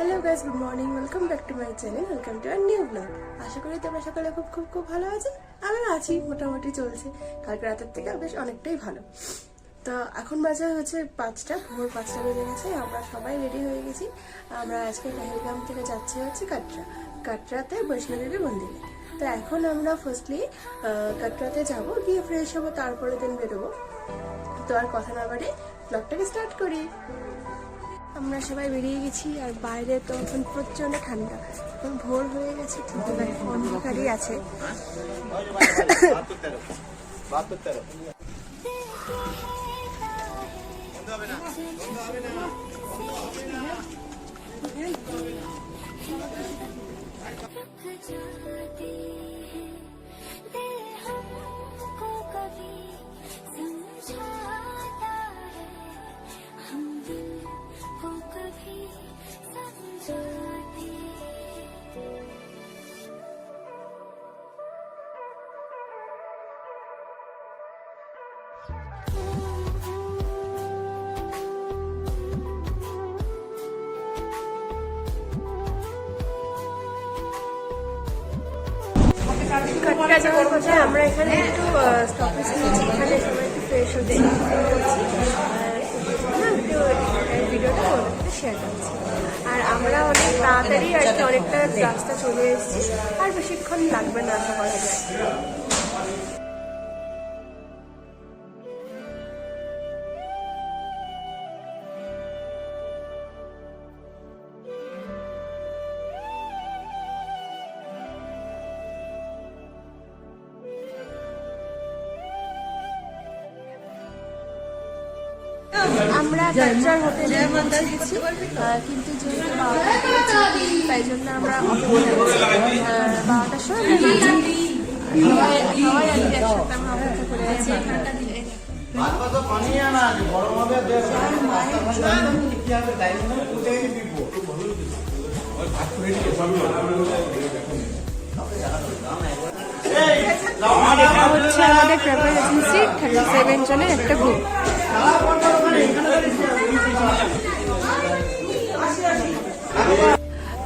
Hello guys, good morning, welcome back to my channel, welcome to our new blog. আশা করি তোমরা সকালে খুব খুব খুব ভালো আছো। আমি আছি, মোটামুটি চলছে। কালকে রাতের থেকে বেশ অনেকটাই ভালো। তো এখন বাজে হচ্ছে 5টা, ভোর 5টা বেজে গেছে। আমরা সবাই রেডি হয়ে গেছি। আমরা আজকে পেহেলগাম থেকে যাচ্ছি হচ্ছে কাটরাতে বৈষ্ণোদেবী মন্দিরে। তো এখন আমরা ফার্স্টলি কাটরাতে যাব, গিয়ে ফ্রেশ হবো, তারপরে দিন বেরোবো। তো আর কথা না বাড়ি ব্লগটাকে স্টার্ট করি। আমরা সবাই বেরিয়ে গেছি, আর বাইরে তো এখন প্রচন্ড ঠান্ডা। এখন ভোর হয়ে গেছে, কিন্তু এখন অন্ধকারই আছে। কাটরা যাওয়ার কথা, আমরা এখানে একটু স্টপেজ নিয়েছি, এখানে সবাই একটু ফ্রেশ হচ্ছে, ভিডিওটা তোমাদের শেয়ার করছি। আর আমরা অনেক তাড়াতাড়ি আর কি অনেকটা রাস্তা চলে এসেছি, আর বেশিক্ষণ লাগবে না আশা করা যায়। আমরা কাটরার হোটেলে পৌঁছে গেছি, কিন্তু যেহেতু 12টা তাই জন্য আমরা অপেক্ষা করছি। 12টার সময় সবাই একসাথে আমরা অপেক্ষা করে আছি। এটা হচ্ছে আমাদের ট্রাভেল এজেন্সি 37 জনের একটা গ্রুপ।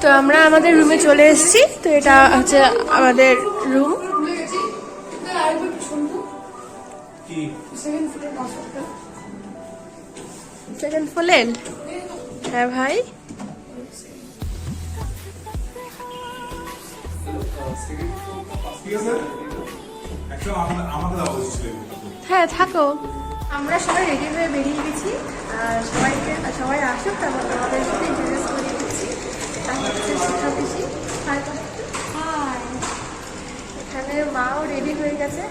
তো আমরা আমাদের রুমে চলে এসেছি। তো এটা হচ্ছে আমাদের রুম। Second floor. হ্যাঁ ভাই, হ্যাঁ থাকো। আমরা সবাই রেডি হয়ে বেরিয়ে গেছি। সবাই আসুক, তারপর তোমাদের সাথে ইন্টারভিউ করিয়ে দিচ্ছি। এখানে মাও রেডি হয়ে গেছে।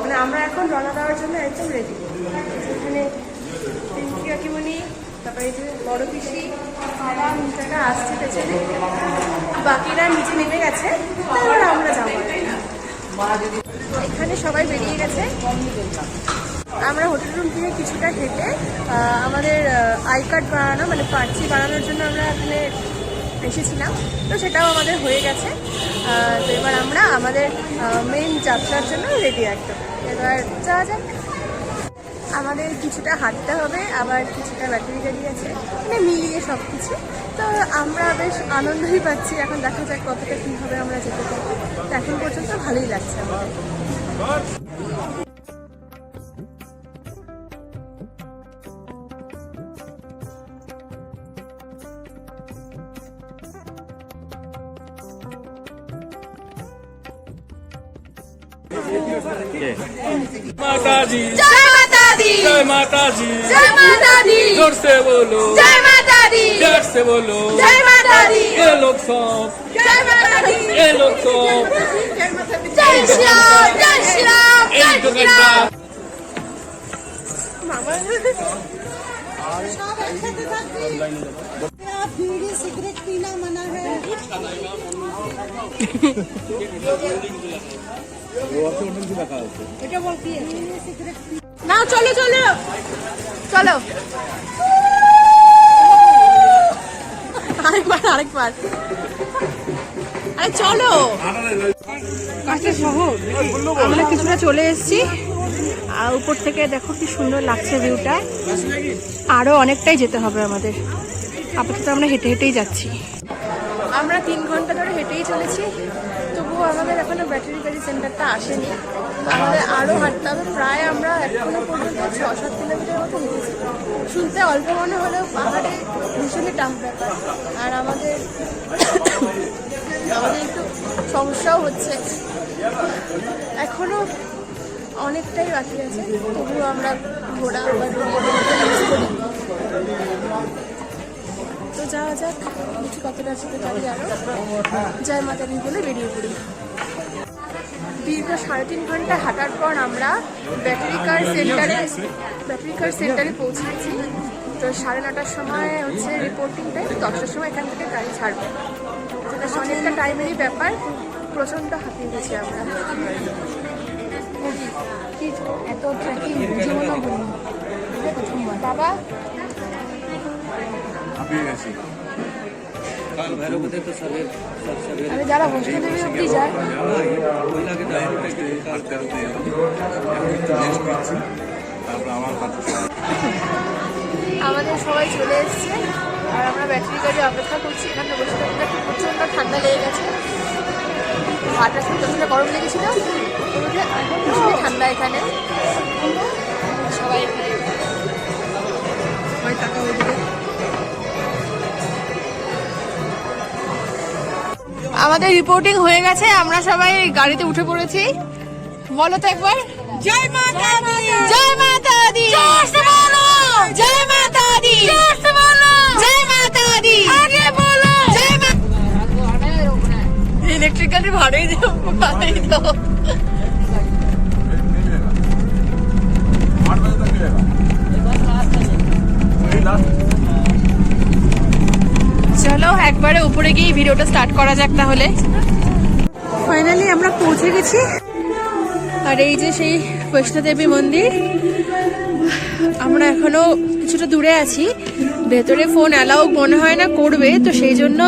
মানে আমরা এখন রওনা দেওয়ার জন্য একদম রেডি। এখানে পিঙ্কি কাকিমণি, তারপরে এই যে বড় পিসি, বাবা মিটাটা আসছে পেছনে, বাকিরা নিচে নেমে গেছে। তারপর আমরা যাবো। এখানে সবাই বেরিয়ে গেছে। আমরা হোটেল রুম থেকে কিছুটা হেঁটে আমাদের আই কার্ড বানানো, মানে পার্চি বানানোর জন্য আমরা এখানে এসেছিলাম। তো সেটাও আমাদের হয়ে গেছে। তো এবার আমরা আমাদের মেন যাত্রার জন্য রেডি একদম। এবার যাওয়া যাক। আমাদের কিছুটা হাঁটতে হবে, আবার কিছুটা ব্যাটারি গাড়ি আছে, মানে মিলিয়ে সব কিছু। তো আমরা বেশ আনন্দই পাচ্ছি। এখন দেখা যাক কতটা কী হবে আমরা যেতে পারবো। তো এখন পর্যন্ত ভালোই লাগছে আমাদের। माता दी, जय माता दी, जय माता दी, जय माता दी, जोर से बोलो, जय माता दी, जोर से बोलो, जय माता दी, ये लोग सब, जय माता दी, ये लोग सब, जय श्री राम, जय श्री राम, जय एक श्री घंटा राम। बीड़ी सिगरेट पीना मना है। এটা বল কি আছে? সিগারেট না চলো চলো চলো, আরেকবার আরে চলো। কাছে শহর আমরা কিছুটা চলে এসেছি। আর উপর থেকে দেখো কি সুন্দর লাগছে ভিউটা। আরো অনেকটাই যেতে হবে আমাদের, আপাতত আমরা হেঁটে হেঁটেই যাচ্ছি। আমরা 3 ঘন্টা ধরে হেঁটেই চলেছি, তবুও আমাদের এখনো ব্যাটারি গাড়ি সেন্টারটা আসেনি। আমাদের আরও হাঁটতে হবে, প্রায় আমরা এখনো পর্যন্ত 6-7 কিলোমিটার মতো হেঁটেছি। শুনতে অল্প মনে হলেও পাহাড়ে ভীষণই টাফ ব্যাপার। আর আমাদের একটু সমস্যাও হচ্ছে, এখনো অনেকটাই বাকি আছে, তবুও আমরা ঘোড়া বা ইউজ করি। তো যাওয়া যাক, দেখি কতটা যেতে পারি। আরও জয় মাতা দি বলে বেরিয়ে পড়ি। দীর্ঘ 3.5 ঘন্টা হাঁটার পর আমরা ব্যাটারি কার সেন্টারে পৌঁছেছি। তো 9:30টার সময় হচ্ছে রিপোর্টিং টাইম, 10টার সময় এখান থেকে গাড়ি ছাড়বে। যেটা অনেকটা টাইমেরই ব্যাপার, প্রচণ্ড হাঁপিয়ে গেছি আমরা। এত ট্রেকিং বাবা আরে যারা বৈষ্ণোদেবী অব্দি যায়, আমাদের সবাই চলে এসছে আর আমরা ব্যাটারি গাড়ি অপেক্ষা করছি। এখানে বৈষ্ণোদেবীতে প্রচণ্ড ঠান্ডা লেগে গেছে, হাঁটার সময় প্রচণ্ড গরম লেগেছিল, এখন ভীষণই ঠান্ডা এখানে। সবাই টাকা হয়ে যাবে। আমাদের রিপোর্টিং হয়ে গেছে, আমরা সবাই গাড়িতে উঠে পড়েছি। বলো তো একবার, জয় মাতা দি, জয় মাতা দি, জয় মাতা দি, জয় মাতা দি, আগে বলো জয় মাতা। ইলেকট্রিক গাড়ি ভাড়াই দিও, ভাড়াই দাও। চলো একবারে উপরে গিয়ে ভিডিওটা স্টার্ট করা যাক তাহলে। ফাইনালি আমরা পৌঁছে গেছি, আর এই যে সেই বৈষ্ণোদেবী মন্দির। আমরা এখনো কিছুটা দূরে আছি, ভেতরে ফোন অ্যালাউ মনে হয় না করবে, তো সেই জন্য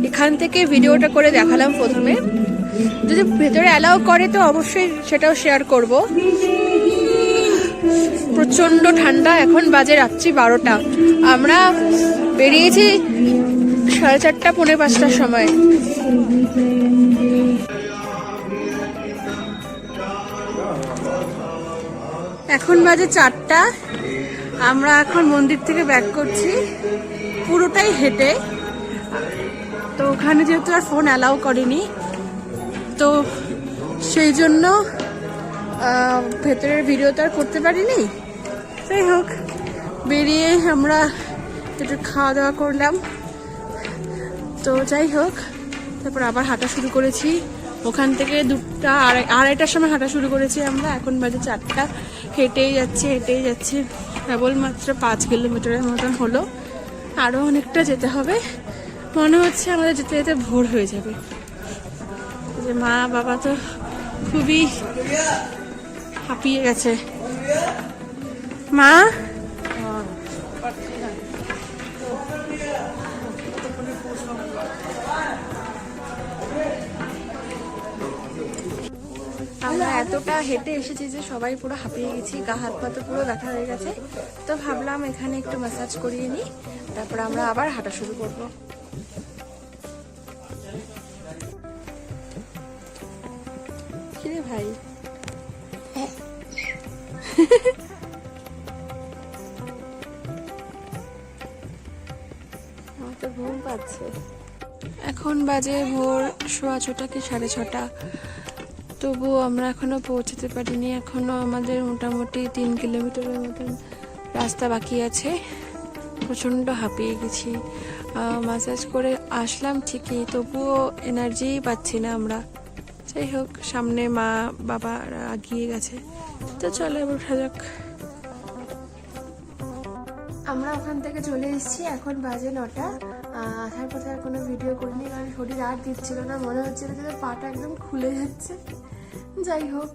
এখান থেকে ভিডিওটা করে দেখালাম প্রথমে। যদি ভেতরে অ্যালাউ করে তো অবশ্যই সেটাও শেয়ার করব। প্রচন্ড ঠান্ডা, এখন বাজে রাত্রি 12টা। আমরা বেরিয়েছি 4:30 পৌনে 5টার সময়। এখন বাজে 4টা। আমরা এখন মন্দির থেকে ব্যাক করছি, পুরোটাই হেঁটে। তো ওখানে যেহেতু আর ফোন অ্যালাউ করেনি, তো সেই জন্য ভেতরের ভিডিও তো আর করতে পারিনি। যাই হোক, বেরিয়ে আমরা একটু খাওয়া দাওয়া করলাম। তো যাই হোক, তারপর আবার হাঁটা শুরু করেছি। ওখান থেকে 2:30টার সময় হাঁটা শুরু করেছি আমরা, এখন বাজে 4টা। হেঁটেই যাচ্ছে কেবলমাত্র 5 কিলোমিটারের মতন হলো। আরও অনেকটা যেতে হবে, মনে হচ্ছে আমাদের যেতে যেতে ভোর হয়ে যাবে। যে মা বাবা তো খুবই হাঁপিয়ে গেছে। মা আমরা এতটা হেঁটে এসেছি যে সবাই পুরো হাঁপিয়ে গেছি, গা হাত পা তো পুরো ব্যথা হয়ে গেছে। তো ভাবলাম এখানে একটু ম্যাসাজ করিয়ে নিই, তারপর আমরা আবার হাঁটা শুরু করব। কিরে ভাই, আমার তো ঘুম পাচ্ছে। এখন বাজে ভোর 6:15 কি 6:30। তবুও আমরা এখনো পৌঁছতে পারিনি, এখনো আমাদের মোটামুটি 3 কিলোমিটারের মতন রাস্তা বাকি আছে। প্রচণ্ড হাঁপিয়ে গেছি, ম্যাসাজ করে আসলাম ঠিকই, তবুও এনার্জি পাচ্ছি না আমরা। যাই হোক, সামনে মা বাবা এগিয়ে গেছে, তো চলো এবার উঠা যাক। আমরা ওখান থেকে চলে এসেছি, এখন বাজে 9টা। আসার পথে আর কোনো ভিডিও করিনি, কারণ শরীর আর দিচ্ছিল না, মনে হচ্ছিল যে পাটা একদম খুলে যাচ্ছে। যাই হোক,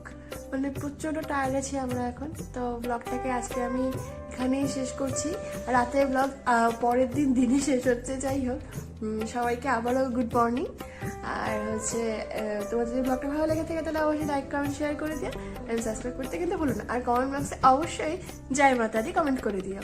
মানে প্রচণ্ড টায়ার্ড আছি আমরা এখন। তো ব্লগটাকে আজকে আমি এখানেই শেষ করছি। রাতের ব্লগ পরের দিন দিনে শেষ হচ্ছে। যাই হোক, সবাইকে আবারও গুড মর্নিং। আর হচ্ছে তোমার যদি ব্লগটা ভালো লেগে থাকে তাহলে অবশ্যই লাইক কমেন্ট শেয়ার করে দিও, সাবস্ক্রাইব করতে কিন্তু ভুলো না। আর কমেন্ট বক্সে অবশ্যই জয় মাতা দি কমেন্ট করে দিও।